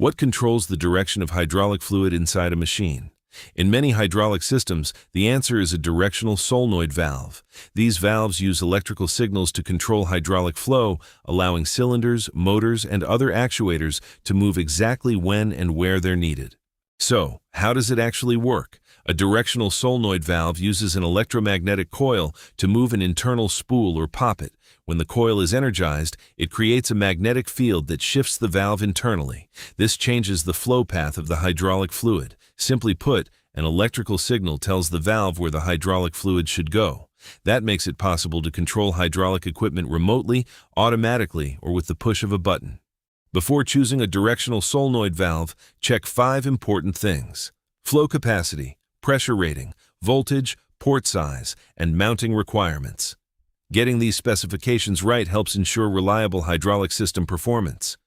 What controls the direction of hydraulic fluid inside a machine? In many hydraulic systems, the answer is a directional solenoid valve. These valves use electrical signals to control hydraulic flow, allowing cylinders, motors, and other actuators to move exactly when and where they're needed. So, how does it actually work? A directional solenoid valve uses an electromagnetic coil to move an internal spool or poppet. When the coil is energized, it creates a magnetic field that shifts the valve internally. This changes the flow path of the hydraulic fluid. Simply put, an electrical signal tells the valve where the hydraulic fluid should go. That makes it possible to control hydraulic equipment remotely, automatically, or with the push of a button. Before choosing a directional solenoid valve, check 5 important things: flow capacity, pressure rating, voltage, port size, and mounting requirements. Getting these specifications right helps ensure reliable hydraulic system performance.